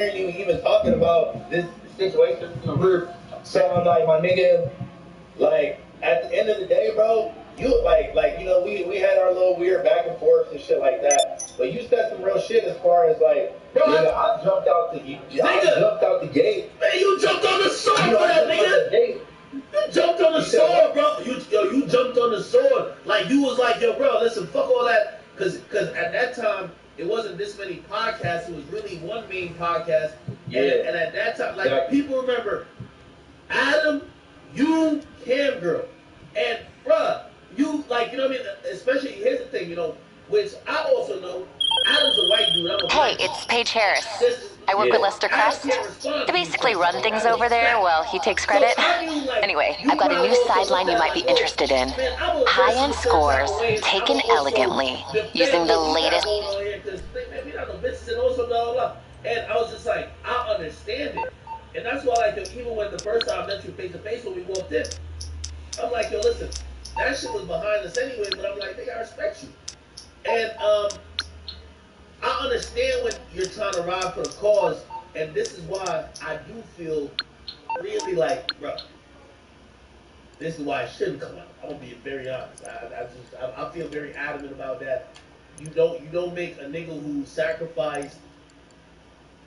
you even talking about this situation. So I'm like, my nigga, like at the end of the day, bro, you we had our little weird back and forth and shit like that. But you said some real shit as far as like, bro, nigga, I jumped out the gate. Man, you jumped on the sword, for that nigga. You jumped on the sword, bro. You jumped on the sword. Like you was like, yo, bro, listen, fuck all that. Cause at that time it wasn't this many podcasts. It was really one main podcast. Yeah. And at that time, like people remember Adam, you, Cam Girl, and bruh, you like, you know what I mean? Especially here's the thing, you know, which I also know. Adam's a white dude. Hey, it's Paige Harris. I work with Lester Crest. I basically run things over there while he takes credit. Anyway, I've got a new sideline you might be interested in. High-end scores, taken elegantly, using the latest... And I was just like, I understand it. And that's why, like, even when the first time I met you face to face when we walked in, I'm like, yo, listen, that shit was behind us anyway, but I'm like, nigga, I respect you. And I understand when you're trying to ride for the cause, and this is why I do feel really like, bro, this is why it shouldn't come out. I'm gonna be very honest. I feel very adamant about that. You don't make a nigga who sacrificed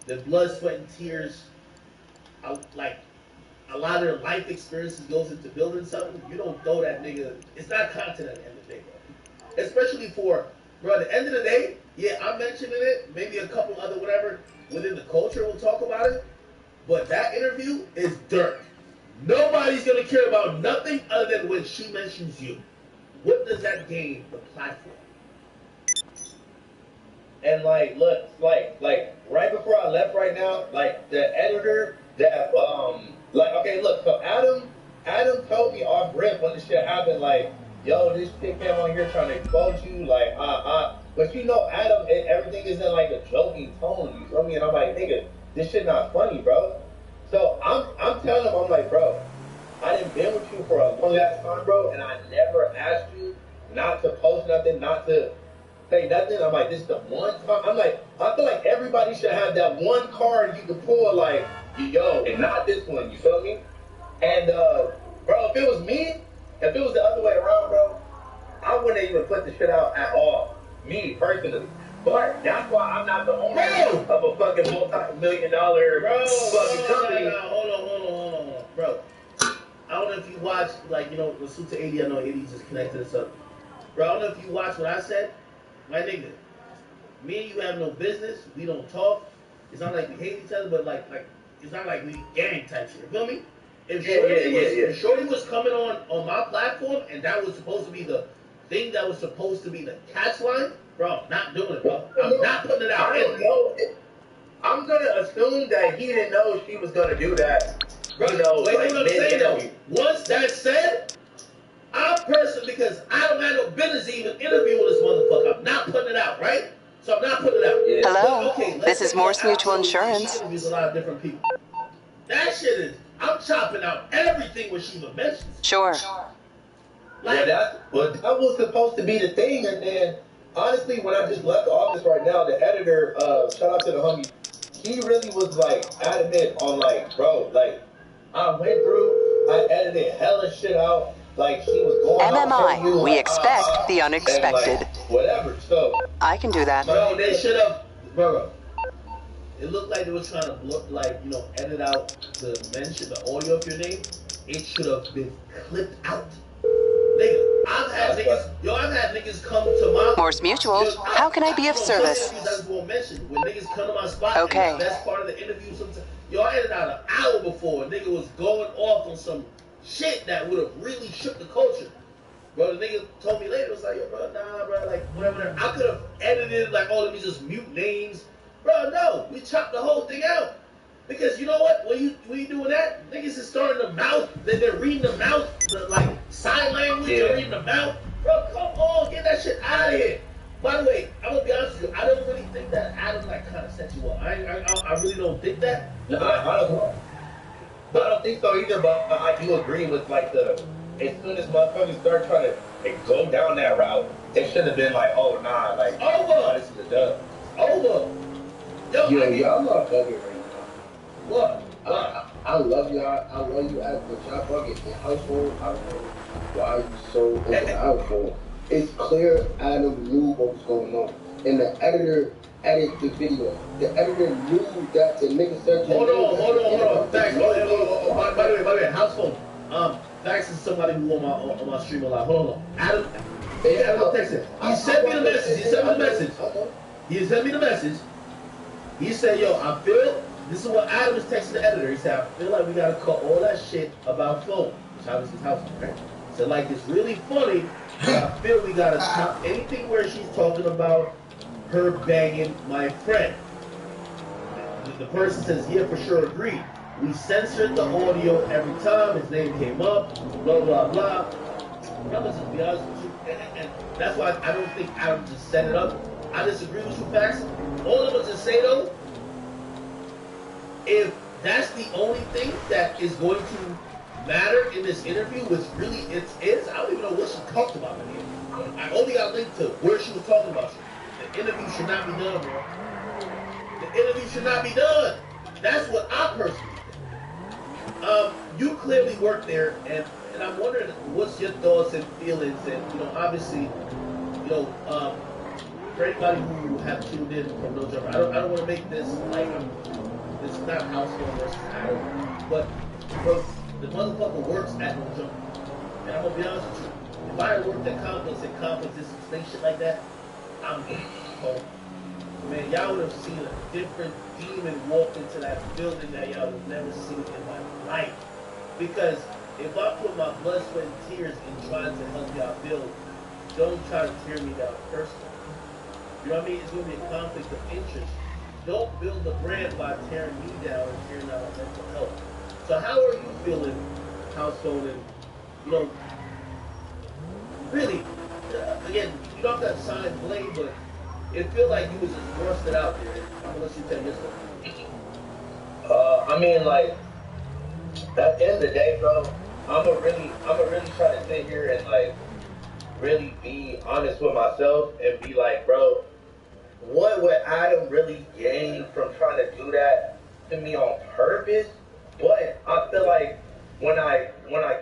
the blood, sweat, and tears. Like a lot of their life experiences goes into building something. You don't throw that nigga. It's not content at the end of the day, bro. Especially for, bro, at the end of the day, yeah, I'm mentioning it. Maybe a couple other whatever within the culture will talk about it. But that interview is dirt. Nobody's gonna care about nothing other than when she mentions you. What does that gain the platform? And like, look, like right before I left right now, like the editor that okay, look, so Adam told me off rip when this shit happened, like, yo, this chick came on here trying to expose you, like, but you know, Adam, everything is in like a joking tone, you feel me? And I'm like, nigga, this shit not funny, bro. So I'm telling him, I'm like, bro, I done been with you for a long ass time, bro, and I never asked you not to post nothing, not to say nothing. I'm like, this is the one time. I'm like, I feel like everybody should have that one card you can pull, like, yo, and not this one, you feel me? And bro, if it was me, if it was the other way around, bro, I wouldn't even put the shit out at all. Me, personally. But that's why I'm not the owner of a fucking multi-million-dollar fucking company. Hold on, bro. I don't know if you watched, like, you know, Suit to 80, I know 80 just connected us up. Bro, I don't know if you watched what I said. My nigga, me and you have no business. We don't talk. It's not like we hate each other, but like it's not like we gang type shit. You feel me? If Shorty was coming on my platform and that was supposed to be the thing that was supposed to be the catch line, bro, I'm not doing it, bro. I'm not putting it out. I'm gonna assume that he didn't know she was gonna do that. Bro, you know, wait, like, what I'm saying though. Once that said, I personally, because I don't have no business even interviewing this motherfucker, I'm not putting it out, right? So I'm not putting it out. Yeah. Hello, okay, this is Morse Mutual Insurance. She interviews a lot of different people. That shit is, I'm chopping out everything when she even mentions. Sure. Like, that was supposed to be the thing, and then honestly, when I just left the office right now, the editor, shout out to the homie, he really was like adamant on like, bro, like I went through, I edited hella shit out, like she was going MMI, we expect the unexpected. Like, whatever, so I can do that. Bro, they should have, bro. It looked like they were trying to edit out the mention, the audio of your name. It should have been clipped out. Nigga, I've had niggas come to my... Morse Mutual, how can I be of service? When niggas come to my spot, okay. And the best part of the interview, sometimes, I edited out an hour before. A nigga was going off on some shit that would have really shook the culture. Bro, the nigga told me later, it was like, yo, bro, nah, bro, like, whatever. I could have edited, like, all of these just mute names. Bro, no, we chopped the whole thing out. Because you know what? When you doing that, niggas is starting to mouth, they're reading the mouth, like sign language, they're reading the mouth. Bro, come on, get that shit out of here. By the way, I'm gonna be honest with you, I don't really think that Adam like kind of set you up. I really don't think that. No, I don't think so either, but I do agree with like as soon as motherfuckers start trying to go down that route, it should have been like, oh nah, like over. This is a dub. Over. Yo, I'm not bugging right now. I love you as the shop bucket in household. I don't know why you so into the household. It's clear Adam knew what was going on. And the editor edited the video. The editor knew that the nigga said... Hold on. Thanks. By the way, household. Thanks to somebody who on my stream a lot. Hold on. Adam texted. He sent me the message. He said, yo, I feel, this is what Adam is texting the editor. He said, I feel like we gotta cut all that shit about phone. Which obviously is household, right? So like, it's really funny, but I feel we gotta stop anything where she's talking about her banging my friend. The person says, yeah, for sure, agreed. We censored the audio every time his name came up, blah, blah, blah. I'm just be honest with you, and that's why I don't think Adam just set it up. I disagree with you, Facts. All I'm going to say, though, if that's the only thing that is going to matter in this interview, which really it is, I don't even know what she talked about in here. I only got a link to where she was talking about you. The interview should not be done, bro. The interview should not be done. That's what I personally think. You clearly work there, and I'm wondering what's your thoughts and feelings, and obviously, for anybody who have tuned in from No Jumper, I don't want to make this like this is not household versus Adam, but the motherfucker works at No Jumper, and I'm gonna be honest with you. If I had worked at Complex and Complex did some snake shit like that, I'm home. Man, y'all would have seen a different demon walk into that building that y'all would never seen in my life. Because if I put my blood, sweat, and tears in trying to help y'all build, don't try to tear me down personally. You know what I mean? It's going to be a conflict of interest. Don't build the brand by tearing me down and tearing down my mental health. So how are you feeling, household, and, really, again, you don't have to sign blame, but it feels like you was just rusted out there. I'm going to let you tell your story. I mean, like, at the end of the day, bro, I'm gonna really try to sit here and, like, really be honest with myself and be like, bro, what would Adam really gain from trying to do that to me on purpose? But I feel like when I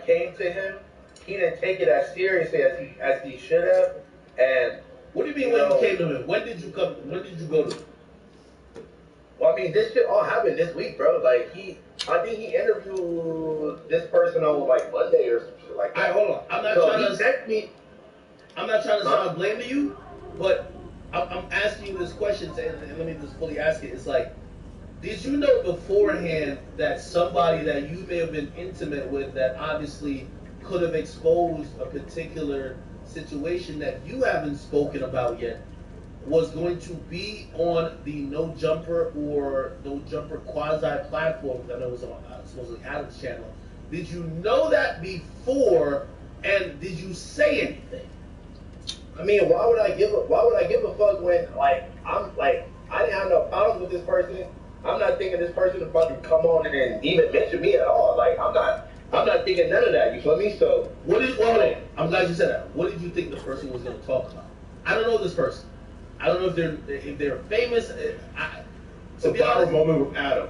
came to him, he didn't take it as seriously as he should have. And what do you mean when you came to him? When did you go to him? Well, I mean, this shit all happened this week, bro. Like, I think he interviewed this person on, like, Monday or some shit like that. All right, hold on. I'm not trying to sound blame to you, but I'm asking you this question, and let me just fully ask it. It's like, did you know beforehand that somebody that you may have been intimate with that obviously could have exposed a particular situation that you haven't spoken about yet was going to be on the No Jumper or No Jumper quasi platform? I know it was on supposedly Adam's channel. Did you know that before, and did you say anything? I mean, why would I give a fuck when, like, I didn't have no problems with this person. I'm not thinking this person is about to come on and even mention me at all. Like, I'm not thinking none of that. You feel me? So I'm glad you said that. What did you think the person was going to talk about? I don't know this person. I don't know if they're famous. It's a viral moment with Adam.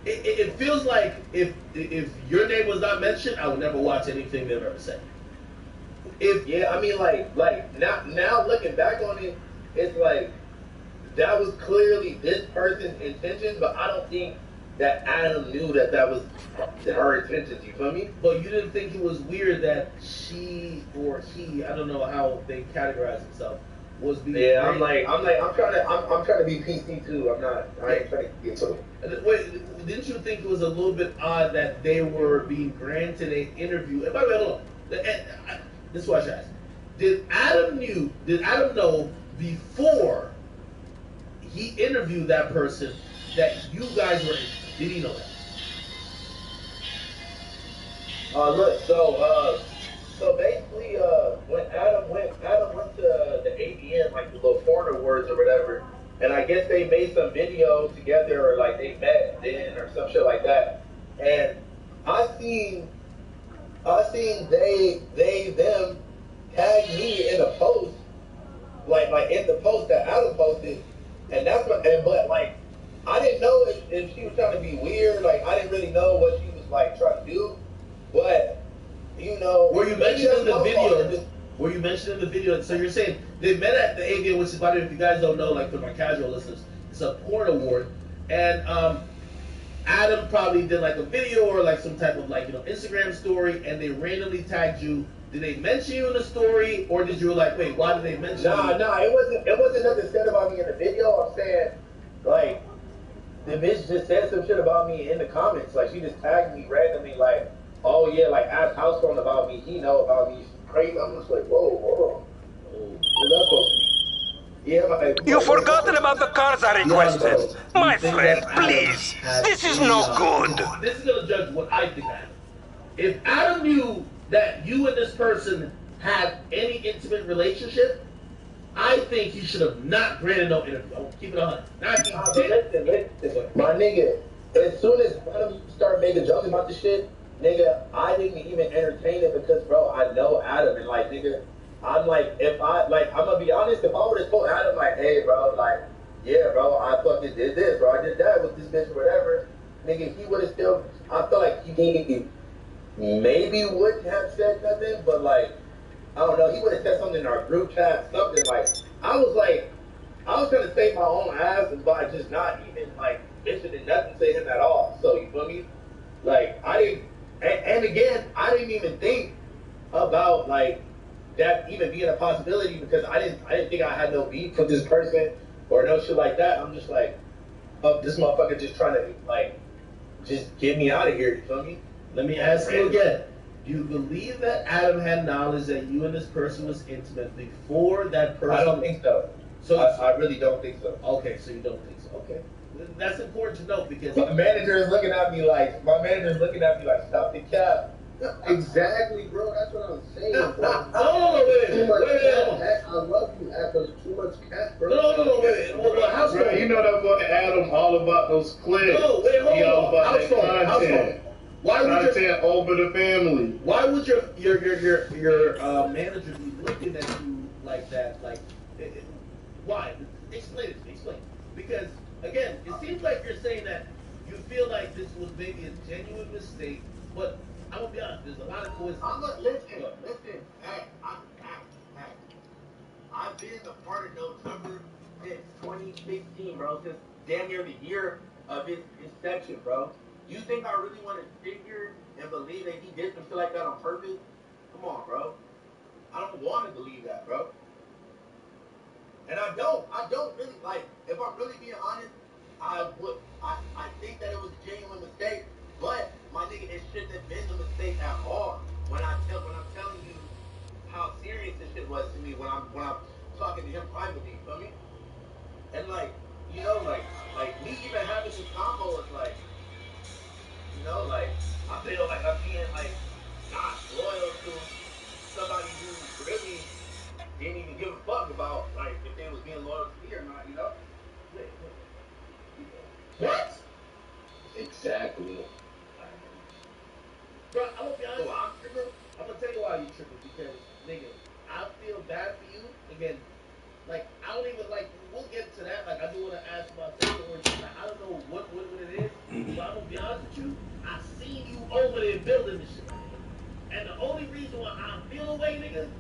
It feels like if your name was not mentioned, I would never watch anything they've ever said. I mean, like now looking back on it, it's like that was clearly this person's intention, but I don't think that Adam knew that was her intentions. You feel me? But you didn't think it was weird that she or he, I don't know how they categorize themselves, was being. Yeah, I'm trying to be PC too. I ain't trying to get to it. Wait, didn't you think it was a little bit odd that they were being granted an interview? And by the way, hold on. This is what I should ask. Did Adam know before he interviewed that person that you guys were? Did he know that? Look, so basically, when Adam went to the ABN, like the little foreigner words or whatever, and I guess they made some video together, or like they met then or some shit like that. And I seen them tag me in a post, like in the post that Adam posted, and that's what. But like, I didn't know if she was trying to be weird. Like, I didn't really know what she was like trying to do. But you know, were you mentioned in the video? Were you mentioned in the video? So you're saying they met at the AVN, which is, by the way, if you guys don't know, like for my casual listeners, it's a porn award, and Adam probably did like a video or like some type of like, you know, Instagram story, and they randomly tagged you. Did they mention you in the story, or did you like, wait, why did they mention you? Nah, it wasn't nothing said about me in the video. I'm saying, like, the bitch just said some shit about me in the comments. Like, she just tagged me randomly, like, oh yeah, like, ask house phone about me. He know about me. She's crazy. I'm just like, whoa, hold on. What's that supposed to be? Yeah, You've forgotten about the cards I requested. My friend, please. This is no good. This is going to judge what I think happened. If Adam knew that you and this person had any intimate relationship, I think he should have not granted no interview. I won't keep it 100. Listen, my nigga, as soon as one of you start making jokes about this shit, nigga, I didn't even entertain it because, bro, I know Adam, and like, nigga, I'm like, I'm gonna be honest, if I would have told Adam, like, hey, bro, like, yeah, bro, I fucking did this, bro, I did that with this bitch, or whatever, nigga, he would have still, I feel like he maybe wouldn't have said nothing, but, like, I don't know, he would have said something in our group chat, something, like, I was trying to save my own ass by just not even, like, mentioning nothing to him at all, so, you feel me? Like, I didn't, and again, I didn't even think about, like, that even being a possibility because I didn't think I had no beef with this person or no shit like that. I'm just like, oh, this motherfucker just trying to like just get me out of here, you feel me? Let me ask you again. Do you believe that Adam had knowledge that you and this person was intimate before that person? I don't think so. I really don't think so. Okay, so you don't think so. Okay. That's important to know because my manager is looking at me like, stop the cap. Exactly, bro. That's what I'm saying, bro. No, wait. I love you, Adam. Too much cat, bro. No, wait. Well, bro, you know that boy Adam all about those clips. No, wait, hold on. He all about that content. Why would content over the family? Why would your manager be looking at you like that? Like, why? Explain. Because again, it seems like you're saying that you feel like this was maybe a genuine mistake, but I'm gonna be honest. There's a lot of coincidences. Listen. Hey, I've been a part of November since 2016, bro. Since damn near the year of his inception, bro. You think I really want to sit here and believe that he did some shit like that on purpose? Come on, bro. I don't want to believe that, bro. And I don't really, like, if I'm really being honest, I think that it was a genuine mistake, but my nigga, it shouldn't have been a mistake at all. When I'm telling you how serious this shit was to me when I'm talking to him privately, you feel me? And like, you know, like me even having this combo is like, you know, like I feel like I'm being like not loyal to somebody who really didn't even give a fuck about like if they was being loyal to me or not, you know? What? Exactly. Bro, I'm gonna be honest. I'm gonna tell you why you tripping because, nigga, I feel bad for you. Again, like I don't even like. We'll get to that. Like I do want to ask about that, or like, I don't know what it is. But I'm gonna be honest with you. I seen you over there building this shit, and the only reason why I feel away, nigga, is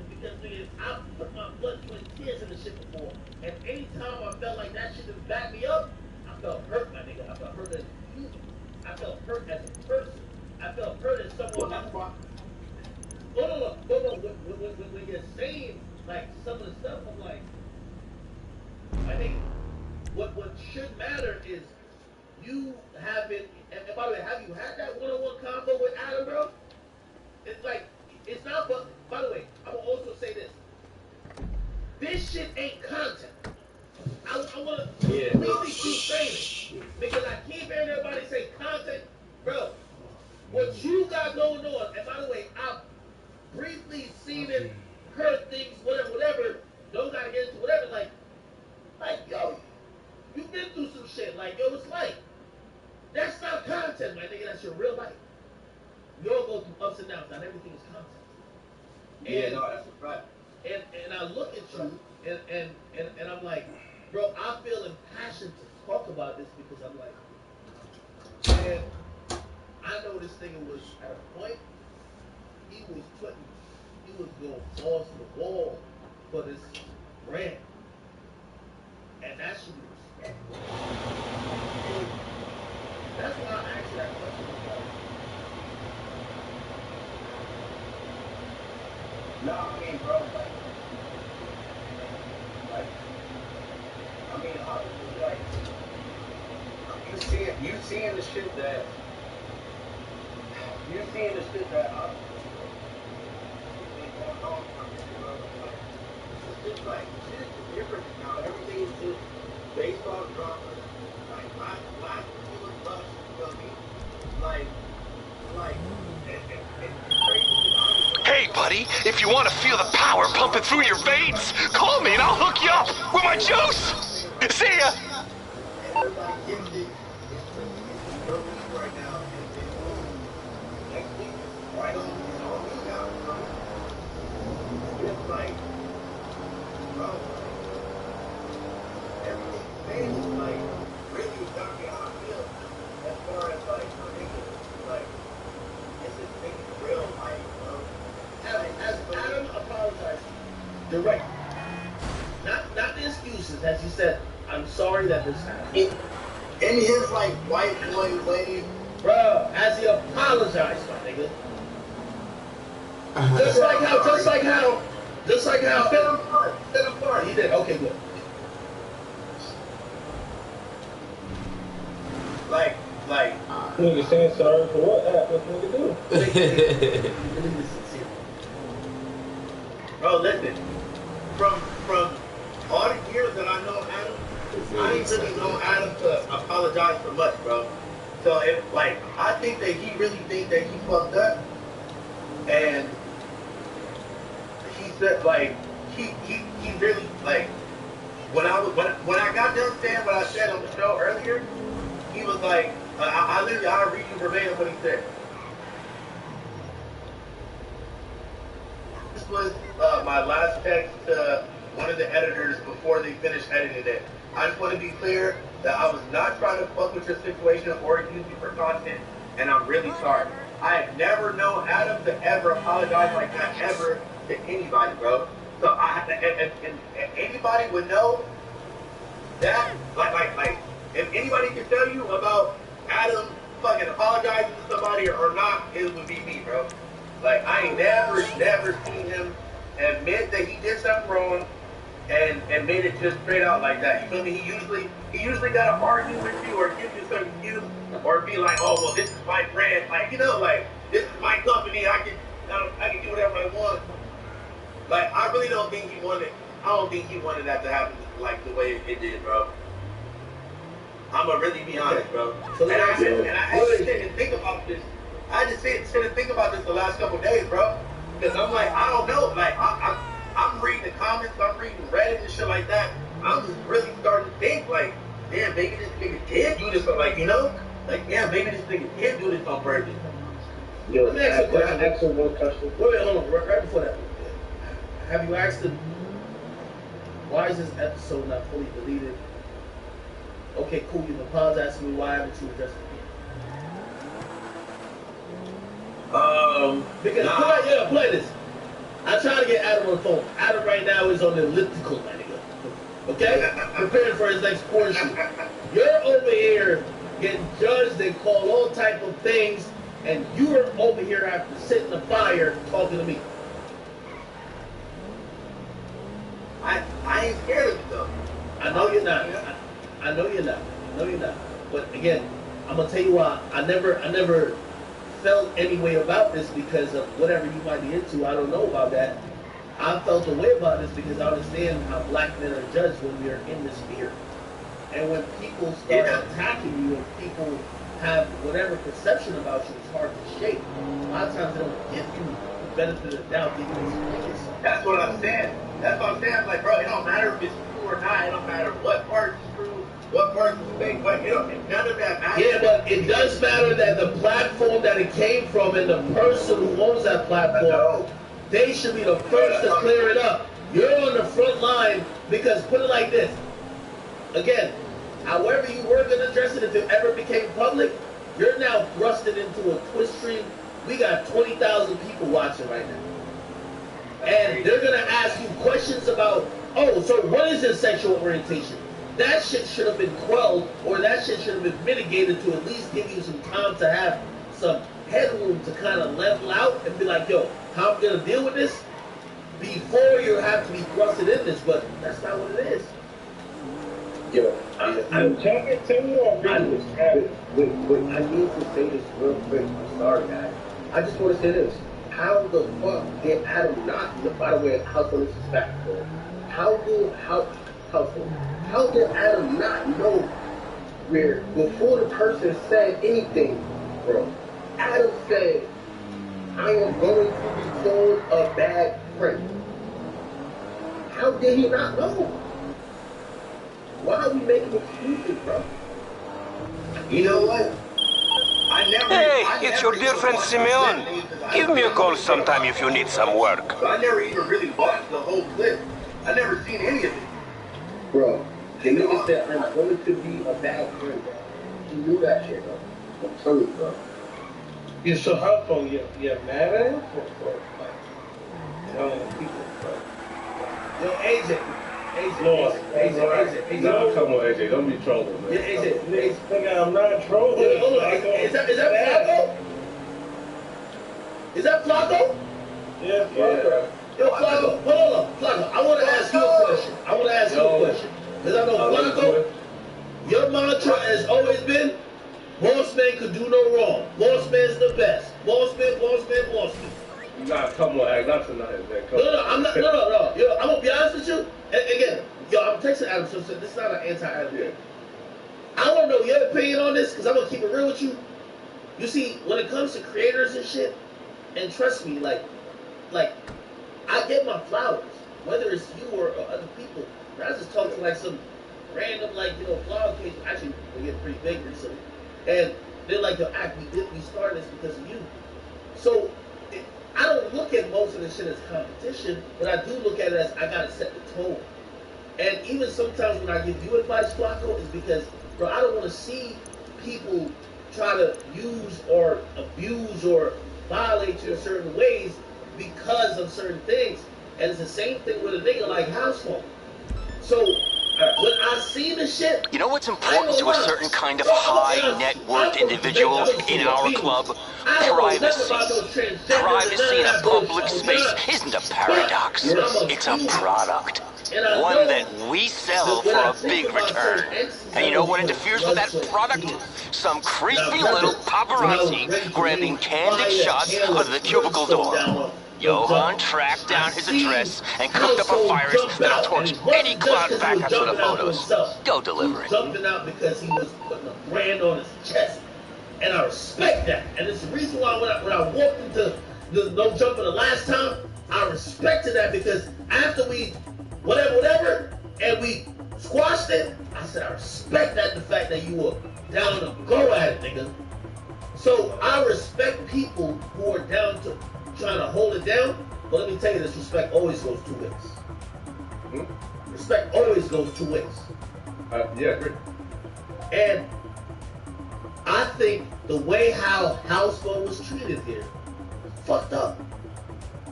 because nigga, I put my blood, sweat, and tears in the shit before, and anytime I felt like that shit didn't back me up, I felt hurt, my nigga. I felt hurt as a human. I felt hurt as a person. I felt hurt as someone. No. When you're saying like some of the stuff, I'm like, I think what should matter is you haven't. And by the way, have you had that one-on-one combo with Adam, bro? It's like it's not. But by the way, I will also say this: this shit ain't content. I want to really keep saying it because I keep hearing everybody say content, bro. What you got going on, and by the way, I've briefly seen it, heard things, whatever, don't gotta get into whatever, like, yo, you've been through some shit, like, yo, it's like, that's not content, my nigga, that's your real life. We all go through ups and downs, not everything is content. No, that's a fact. And I look at you, and I'm like, bro, I feel impassioned to talk about this because I'm like, man, I know this this nigga was at a point, he was going balls to the wall for this brand. And that should be respected. That's why I asked you that question. No, I mean, bro, I mean, obviously, like, you seeing the shit that it's just like, shit is different now. Everything is just based on drama. Like, last year was rush, you feel me? It's crazy. Hey, buddy, if you want to feel the power pumping through your veins, call me and I'll hook you up with my juice. See ya. Everybody gets it. It's real weak right now. Next week, right on me now, bro. It's like, bro, everything's changed. Like, really got me how I feel. As far as, like, my niggas, like, it's just making real life, bro. As Adam apologized, you're right. Not the excuses, as you said. I'm sorry that this happened. In his like white boy way, Bro, as he apologized, my nigga. Just like how. set him apart. He did. Okay, good. Like. Nigga saying sorry for what? What nigga do? Bro, listen. From all the years that I know Adam, I ain't really know Adam to apologize for much, bro. So I think that he really thinks that he fucked up, and he said he really when I got done saying what I said on the show earlier, he was like, I'll read you verbatim what he said. This was my last text to one of the editors before they finished editing it. I just want to be clear that I was not trying to fuck with your situation or use you for content, and I'm really sorry. I have never known Adam to ever apologize like that ever to anybody, bro. So and anybody would know that, if anybody can tell you about Adam fucking apologizing to somebody or not, it would be me, bro. Like, I ain't never seen him admit that he did something wrong and made it just straight out like that. You feel me? He usually gotta argue with you or give you some excuse or be like, oh well, this is my brand, this is my company, I can do whatever I want. Like, I really don't think he wanted that to happen like the way it did, bro. I'ma really be honest, bro. And I had to sit and think about this. I just sit and think about this the last couple of days, bro. Because I'm like, I don't know. Like, I'm reading the comments, I'm reading Reddit and shit like that. I'm just really starting to think, like, damn, maybe this nigga did do this, maybe this nigga did do this on purpose. Yo, Let me ask you a question. Ask him one question. Wait, hold on. Right before that, have you asked him, why is this episode not fully deleted? Okay, cool. You've apologized to me. Why haven't you addressed it? Because play this. I'm trying to get Adam on the phone. Adam right now is on the elliptical, my nigga. Okay? Preparing for his next porn shoot. You're over here getting judged and called all type of things, and you're over here after sitting the fire talking to me. I ain't scared of it though. I know you're not. I know you're not. But again, I'm gonna tell you why. I never felt any way about this because of whatever you might be into. I don't know about that. I felt a way about this because I understand how black men are judged when we are in this sphere. And when people start attacking you and people have whatever perception about you, it's hard to shake. A lot of times they don't give you the benefit of the doubt. They give you That's what I'm saying. I'm like, bro, it don't matter if it's true or not. It don't matter what part is true, what part is fake. But none of that matters. Yeah, but it does matter that the platform that it came from and the person who owns that platform, they should be the first to clear it up. You're on the front line because, put it like this. Again, however you were going to address it, if it ever became public, You're now thrusted into a Twitch stream. We got 20,000 people watching right now. And they're going to ask you questions about, oh, so what is your sexual orientation? That shit should have been quelled, or that shit should have been mitigated to at least give you some time to have some headroom to kind of level out and be like, yo, how I'm going to deal with this before you have to be thrusted in this. But that's not what it is. Yo, Tell me or I need to say this real quick. I'm sorry, guys. I just want to say this. How the fuck did Adam not, by the way, household is fact, bro. How did Adam not know where, before the person said anything, bro? Adam said, I am going to be called a bad friend. How did he not know? Why are we making excuses, bro? You know what? Hey, it's your dear friend Simeon. Give me a call sometime if you need some work. I never even really watched the whole clip. I never seen any of it. Bro, the nigga said I'm going to be a bad friend, bro. He knew that shit, bro. I'm telling you, bro. Yeah, so how come you're mad at him? Or like, telling people, bro? Yo, AJ. Lord, AJ. Nah, come on, AJ. Don't be trolling, man. Yeah, AJ. Nigga, I'm not trolling. Hold on. Is that Flacco? Is that Flacco? Yeah, Flacco. Yo, Flacco, hold on. Flacco, I want to ask you a question. Because I know, Flacco, your mantra has always been, boss man could do no wrong. Boss man's the best. Boss man. Nah, come on, act not tonight, man. Come No, I'm not. No. Yo, I'm gonna be honest with you. And again, yo, I'm texting Adam, so this is not an anti-Adam. Yeah. I want to know your opinion on this, because I'm gonna keep it real with you. You see, when it comes to creators and shit, and trust me, like, I get my flowers, whether it's you or other people. I just talk to like some random, like, you know, flower page. Actually, they get pretty big recently, and they're like, yo, we started this because of you. So I don't look at most of this shit as competition, but I do look at it as I gotta set the tone. And even sometimes when I give you advice, Flacco, is because, bro, I don't want to see people try to use or abuse or violate you in certain ways because of certain things. And it's the same thing with a nigga like Household. So when I see the shit, You know what's important to a certain kind of high net worth individual in our club? Privacy. Privacy in a public space isn't a paradox. It's a product. One that we sell for a big return. And you know what interferes with that product? Some creepy little paparazzi grabbing candid shots of the cubicle door. Johan tracked down his address and cooked up a virus that'll torch any cloud backups of the photos. Go deliver it. Jumping out because he was putting a brand on his chest. And I respect that. And it's the reason why when I walked into the no jumping the last time, I respected that, because after we whatever, and we squashed it, I said, I respect that, the fact that you were down to go at it, nigga. So I respect people who are down to trying to hold it down, but let me tell you, this respect always goes two ways. Respect always goes two ways. Yeah, great. And I think the way how Houseboat was treated here, fucked up.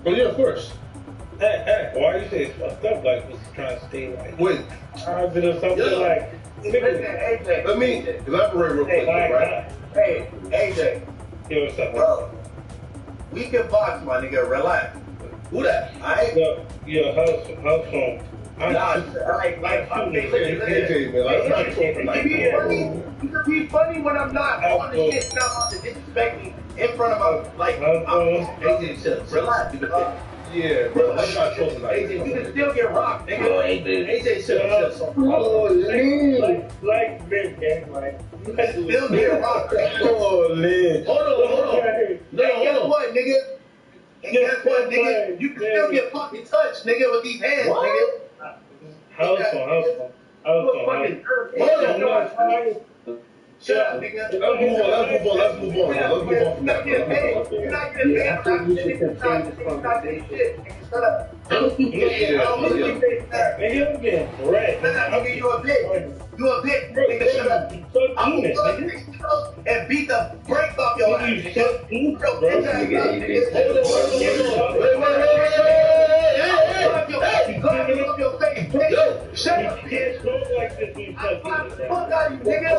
Well, yeah, of course. Hey, why you say it's fucked up? Like, was trying to stay like, Wait, positive or something like. AJ, let me elaborate real quick, right? Hey, AJ, Yo, what's up? bro, we can box, my nigga, relax. Who that? Your house phone. AJ, man, like, I'm not talking like that. You can be funny when I'm not on the shit, not on to disrespect me in front of my, like, AJ, relax. Yeah, bro, I'm not talking like AJ, that. you can still get rocked, nigga. AJ, shut up. Like big gang, like. You can still get rocked. Oh, Lynn. Hold on. Guess what, nigga? And guess what, nigga? You can still get fucking touched, nigga, with these hands, nigga. House phone. Hold on. Shut up, nigga. Let's move on. Let's move on. Let's move on. Let's move on from that. You're not getting paid. I think we should continue this conversation. Shut up. And you again, right? Nigga, you a bitch. You a bitch. Nigga, shut up. I'm gonna fuck nigga and beat the brakes off your ass. Shut up. You can't talk like this when you talk to Fuck out of you, nigga.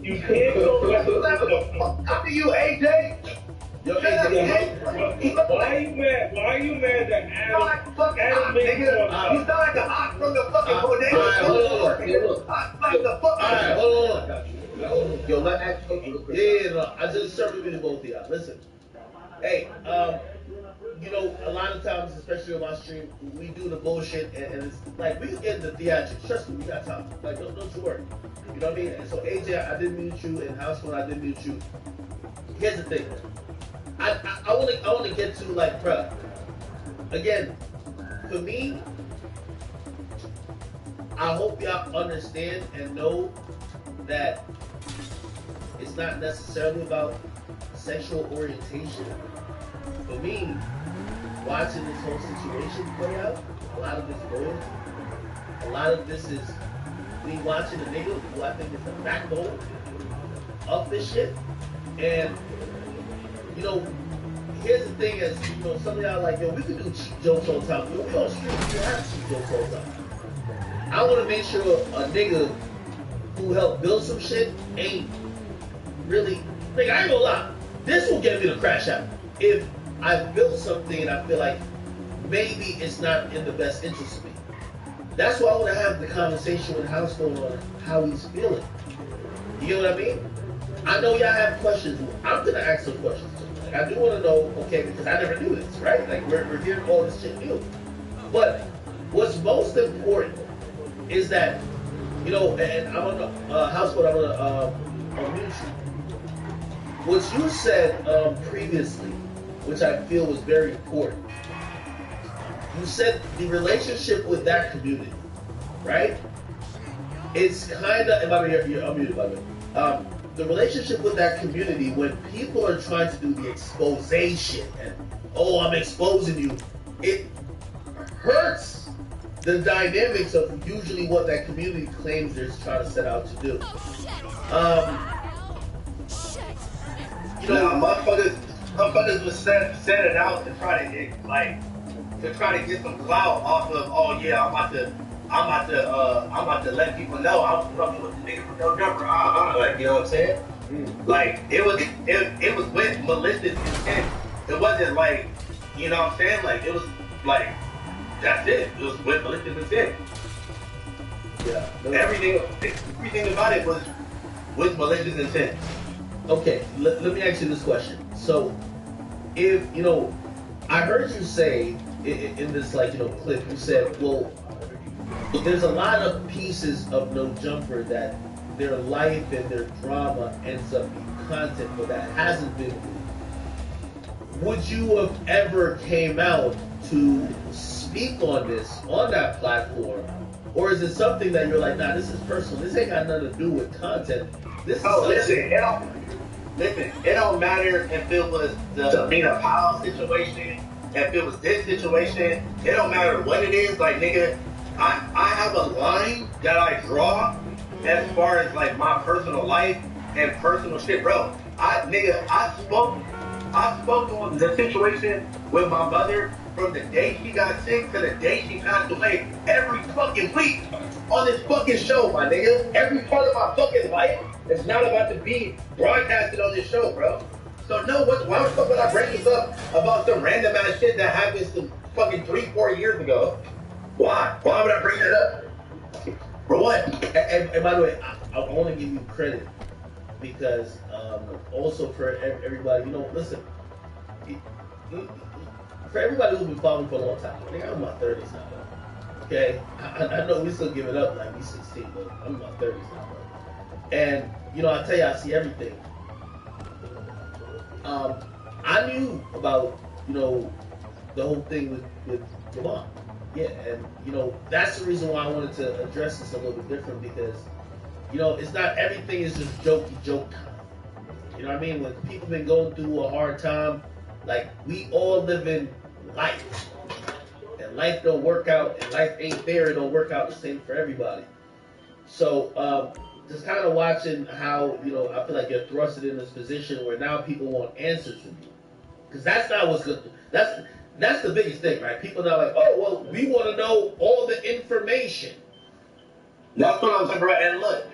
You can't talk like this. Fuck out of you, AJ. Yo, Shut up, AJ, AJ. Why are you mad? Why are you mad that You sound like a fucking ox, nigga. You sound like an ox from the fucking bodega. Like the fuck. Alright, hold on. Yo, let that yeah, no, I just served it to both of y'all. Listen. Hey, you know, a lot of times, especially on my stream, we do the bullshit and it's like we can get into theatrics. Trust me, we got time. Like don't you worry. You know what I mean? And so AJ, I didn't mute you, and Household, I didn't mute you. Here's the thing. I wanna get to like, bruh. Again, for me, I hope y'all understand and know that it's not necessarily about sexual orientation. For me, watching this whole situation play out, a lot of this loyalty, a lot of this is me watching a nigga who I think is the backbone of this shit. And you know, here's the thing is, you know, some of y'all like, yo, we can do cheap jokes all the time. Yo, we on stream, we can have cheap jokes all the time. I want to make sure a nigga who helped build some shit ain't really, nigga, I ain't gonna lie. This will get me to crash out. If I built something and I feel like maybe it's not in the best interest of me. That's why I want to have the conversation with Household on how he's feeling. You get what I mean? I know y'all have questions. I'm gonna ask some questions too. Like, I do want to know, okay, because I never knew this, right? Like we're hearing all this shit new. But what's most important is that, you know, and I'm on the Household, I'm gonna unmute you. What you said previously, which I feel was very important. You said the relationship with that community, right? It's kind of, and by the way, you're unmuted, by the way. The relationship with that community, when people are trying to do the expose shit, and oh, I'm exposing you, it hurts the dynamics of usually what that community claims they're trying to set out to do. You know, motherfuckers was set it out to try to get get some clout off of, oh yeah, I'm about to let people know I'm fucking with the nigga from No Jumper. Like, you know what I'm saying? Like it was with malicious intent. It wasn't like, you know what I'm saying? Like it was like that's it. It was with malicious intent. Yeah. Everything about it was with malicious intent. Okay, let me ask you this question. So, if, you know, I heard you say in this, like, you know, clip, you said, well, there's a lot of pieces of No Jumper that their life and their drama ends up being content, but that hasn't been. Would you have ever came out to speak on this, on that platform? Or is it something that you're like, nah, this is personal, this ain't got nothing to do with content? This is listen, it don't matter if it was the Mina Powell situation, if it was this situation, it don't matter what it is. Like, nigga, I have a line that I draw as far as like my personal life and personal shit, bro. I spoke on the situation with my mother from the day she got sick to the day she passed away every fucking week on this fucking show, my nigga. Every part of my fucking life is not about to be broadcasted on this show, bro. So no, why the fuck would I bring this up about some random ass shit that happened some fucking 3-4 years ago? Why? Why would I bring that up? For what? And by the way, I want to give you credit because also for everybody, you know, listen, for everybody who's been following for a long time, I think I'm in my 30s now, okay? I know we still give it up like we 16, but I'm in my 30s now, bro. And, you know, I tell you, I see everything. I knew about, you know, the whole thing with your mom. Yeah, and, you know, that's the reason why I wanted to address this a little bit different, because you know, it's not everything is just joke time. You know what I mean? When people been going through a hard time, like we all live in life. And life don't work out, and life ain't fair, it don't work out the same for everybody. So, just kind of watching how, you know, I feel like you're thrusted in this position where now people want answers from you. Because that's not what's good. That's the biggest thing, right? People are like, oh, well, we want to know all the information. That's what I'm saying, bro. And look,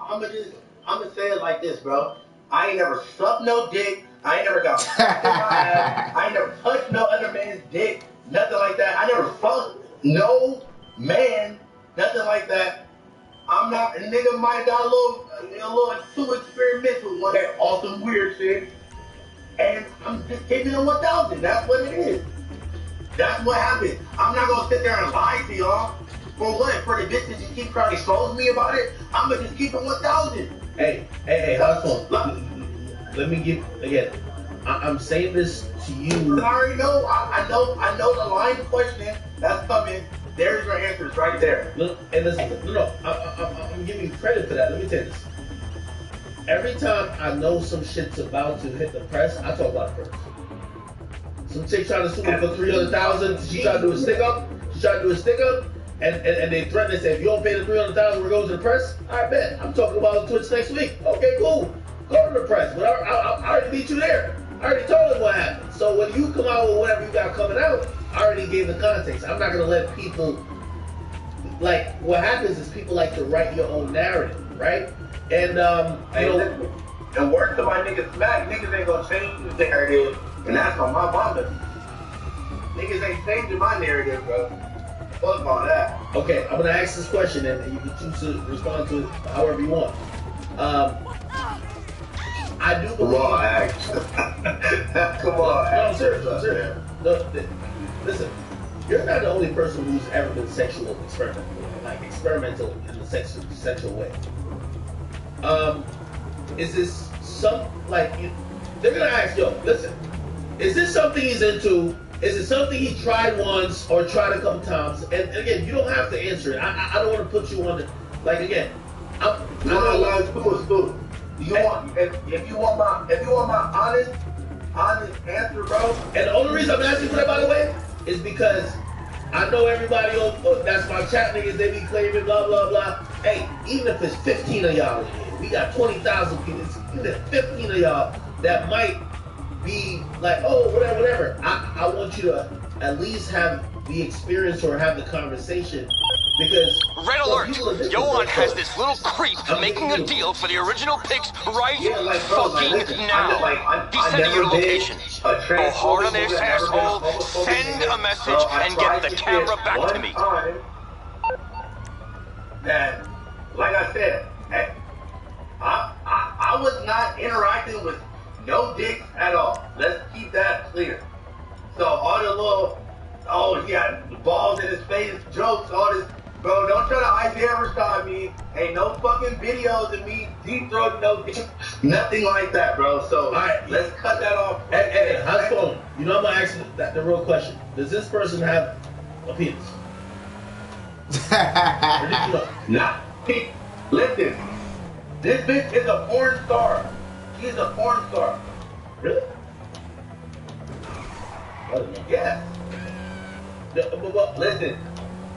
I'm gonna say it like this, bro. I ain't never sucked no dick. I ain't never got fucked in my ass. I ain't never touched no other man's dick. Nothing like that. I never fucked no man. Nothing like that. I'm not, a nigga might have got a little too experimental with that awesome weird shit. And I'm just taking a 1,000. That's what it is. That's what happened. I'm not gonna sit there and lie to y'all. For what? For the bitches you keep trying to expose me about it? I'm gonna just keep it 1,000. Hey, let me give, again, I'm saying this to you. I already know, I know the line of questioning that's coming. There's your answers right there. No, and listen, no, I'm giving you credit for that. Let me tell you this. Every time I know some shit's about to hit the press, I talk about it first. Some chick trying to sue me for 300,000. She tried to do a stick up. And they threaten and say, if you don't pay the 300,000, we're going to the press. I bet. I'm talking about Twitch next week. Okay, cool. Go to the press. But I already beat you there. I already told them what happened. So when you come out with whatever you got coming out, I already gave the context. I'm not gonna let people, like, what happens is people like to write your own narrative, right? And and words to my niggas smack, niggas ain't gonna change the narrative, and that's on my mama. Niggas ain't changing my narrative, bro. Fuck all that. Okay, I'm gonna ask this question, and you can choose to respond to it however you want. I do believe. Come on, Axe. Come on, No, I'm serious. No, listen, you're not the only person who's ever been sexual experimental in the sexual way. Is this they're gonna ask, yo, listen, is this something he's into? Is it something he tried once or tried a couple times? And again, you don't have to answer it. I don't want to put you on the, like, again, If you want my honest answer, bro. And the only reason I'm asking for that, by the way, is because I know everybody that's my chat niggas, they be claiming blah blah blah. Hey, even if it's 15 of y'all in here, we got 20,000 people. Even if 15 of y'all that might be like, oh, whatever. I want you to at least have the experience or have the conversation. Because Red alert! Johan has this little creep making a deal for the original pics right fucking now. He's sending you the location. Go hard on this asshole, send a message, and get the camera back to me. That, like I said, I was not interacting with no dicks at all. Let's keep that clear. So all the little, oh yeah, balls in his face, jokes, all this. Bro, don't try to Isaiah style me. Ain't no fucking videos of me deep throating no dick. Nothing like that, bro. So, alright, let's cut that off. Hey, how's phone? You know I'm gonna ask you the real question. Does this person have a penis? Or did you know? Nah. Listen, this bitch is a porn star. She's a porn star. Really? I don't know. Yes. Listen.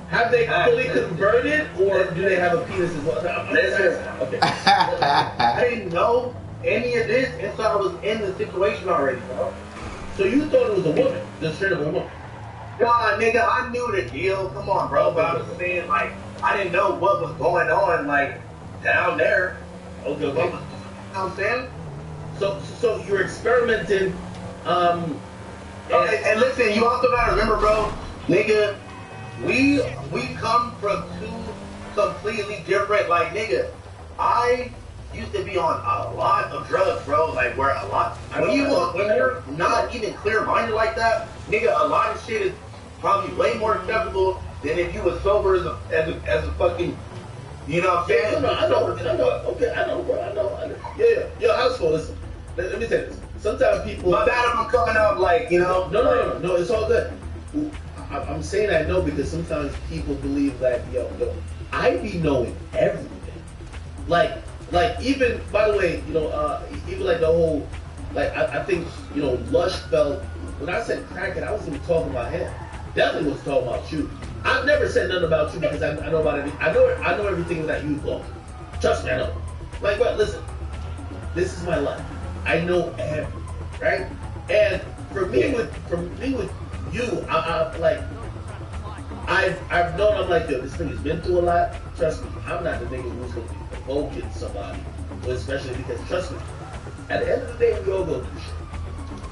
Have they fully converted, or do they have a penis as well? Listen. Okay. I didn't know any of this until I was in the situation already, bro. So you thought it was a woman, just straight up a woman? Nah, nigga, I knew the deal. Come on, bro. But I was saying, like, I didn't know what was going on, like, down there. Okay. You know what I'm saying? So you're experimenting. And listen, you also gotta remember, bro, nigga, we come from two completely different, like, nigga, I used to be on a lot of drugs, bro, like, where a lot, when you're not even clear-minded like that, nigga, a lot of shit is probably way more acceptable than if you were sober as a fucking, you know what I'm saying? I know, okay, I know, bro, I know. Yeah, yo, house phone, listen, let me tell you this. Sometimes people... My bad if I'm coming up, like, you know? No, it's all good. I'm saying I know because sometimes people believe that, yo, I be knowing everything. like even by the way, you know, even like the whole, like I think you know, Lush felt when I said crackhead, I wasn't even talking about him. Definitely was talking about you. I've never said nothing about you because I know about everything. I know everything that you go. Trust me, I know. Like, what? Listen, this is my life. I know everything, right? And for me with you, I like. I've known, I'm like, yo, this nigga's been through a lot. Trust me, I'm not the nigga who's gonna be provoking somebody, especially because, trust me, at the end of the day, we all go through shit.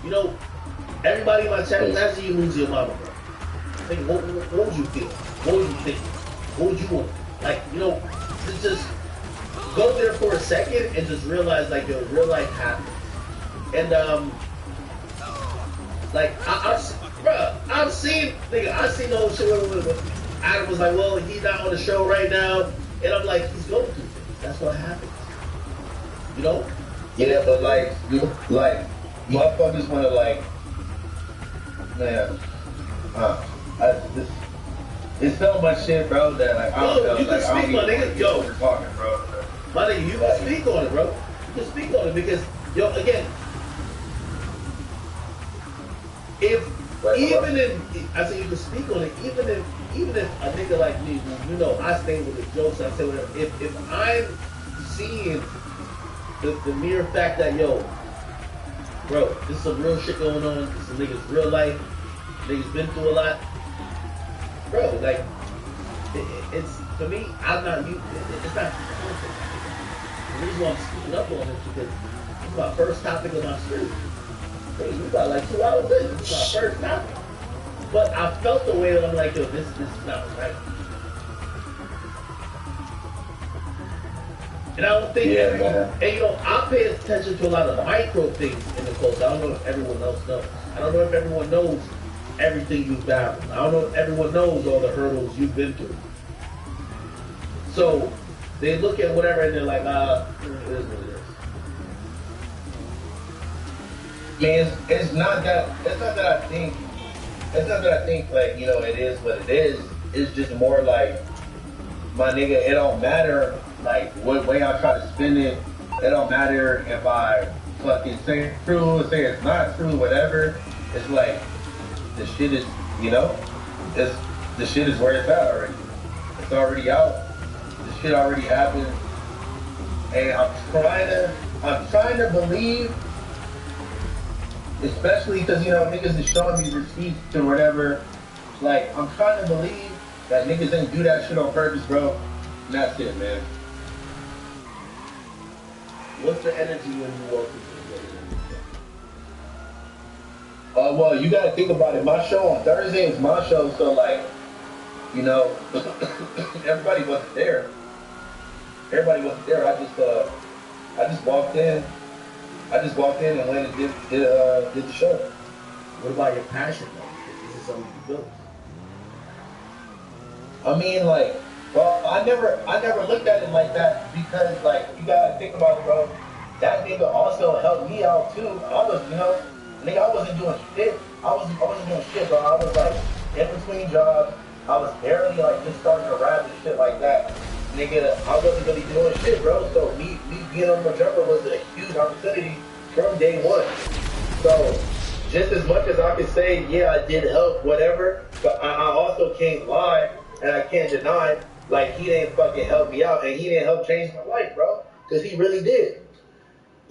You know, everybody in my chat, imagine you lose your mama, bro. Think, what would you feel? What would you think? What would you want? Like, you know, just go there for a second and just realize, like, yo, real life happens. And, like, I've seen the whole shit where Adam was like, well, he's not on the show right now. And I'm like, he's going through things. That's what happens. You know? Yeah, but like motherfuckers want to like, man, it's so much shit, bro, that like, I don't know. You can speak, my nigga. Yo, we're talking, bro. My nigga, you can speak on it, bro. You can speak on it because, yo, again, if I say you can speak on it, even if a nigga like me, you know, I stay with the jokes, I say whatever. If I'm seeing the mere fact that, yo, bro, this is some real shit going on. This is a nigga's real life. Niggas been through a lot, bro. Like, it's for me. I'm not you. It's not. The reason why I'm speaking up on it is because it's my first topic of my stream. Hey, we got like 2 hours in. It's my first topic. But I felt the way that I'm like, yo, this is not right. And I don't think, and you know, I pay attention to a lot of micro things in the culture. I don't know if everyone else knows. I don't know if everyone knows everything you've battled. I don't know if everyone knows all the hurdles you've been through. So they look at whatever and they're like, it is what it is. Man, it's not that I think like, you know, it is what it is. It's just more like, my nigga, it don't matter like what way I try to spin it. It don't matter if I fucking say it's true, say it's not true, whatever. It's like, the shit is, you know, the shit is where it's at already. It's already out. The shit already happened. And I'm trying to believe, especially because, you know, niggas is showing me receipts or whatever. Like, I'm trying to believe that niggas ain't do that shit on purpose, bro. And that's it, man. What's the energy when you walk into Well, you gotta think about it. My show on Thursday is my show, so like, you know, everybody wasn't there. I just walked in. And went and did the show. What about your passion though? This is something you built. I mean, like, well, I never looked at it like that because, like, you gotta think about it, bro. That nigga also helped me out too. I was, you know, nigga, I wasn't doing shit. I wasn't doing shit, bro. I was like in between jobs. I was barely like just starting to rap and shit like that. Nigga, I wasn't really doing shit, bro. So me being on the jumper was a huge opportunity from day one. So just as much as I can say, yeah, I did help, whatever, but I also can't lie and I can't deny, like, he didn't fucking help me out and he didn't help change my life, bro. Because he really did.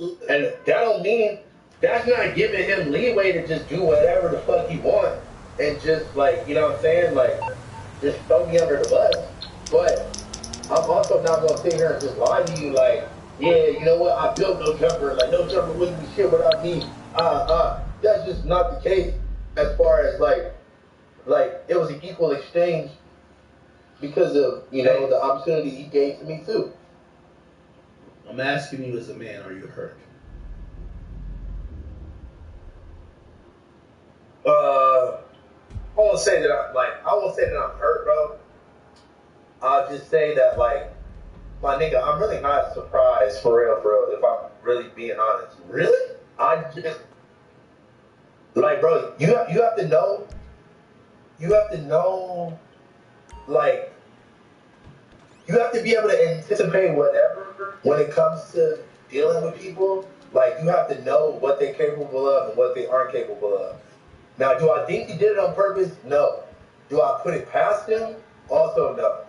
And that don't mean, that's not giving him leeway to just do whatever the fuck he wants and just, like, you know what I'm saying? Like, just throw me under the bus. But I'm also not gonna sit here and just lie to you like, yeah, you know what, I built no jumper, like no jumper wouldn't be shit without me. That's just not the case as far as like it was an equal exchange because of, you know, the opportunity he gave to me too. I'm asking you as a man, are you hurt? I won't say that I'm hurt, bro. I'll just say that, like, my nigga, I'm really not surprised, for real, if I'm really being honest. Really? I just, like, bro, you have to know, like, you have to be able to anticipate whatever when it comes to dealing with people. Like, you have to know what they're capable of and what they aren't capable of. Now, do I think he did it on purpose? No. Do I put it past him? Also, no.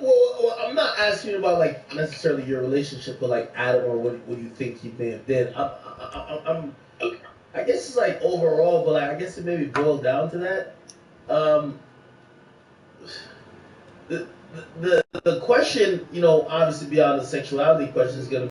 Well, I'm not asking you about like necessarily your relationship with like Adam or what you think he may have did. I guess it's like overall, but like, I guess it maybe boils down to that. The question, you know, obviously beyond the sexuality question is gonna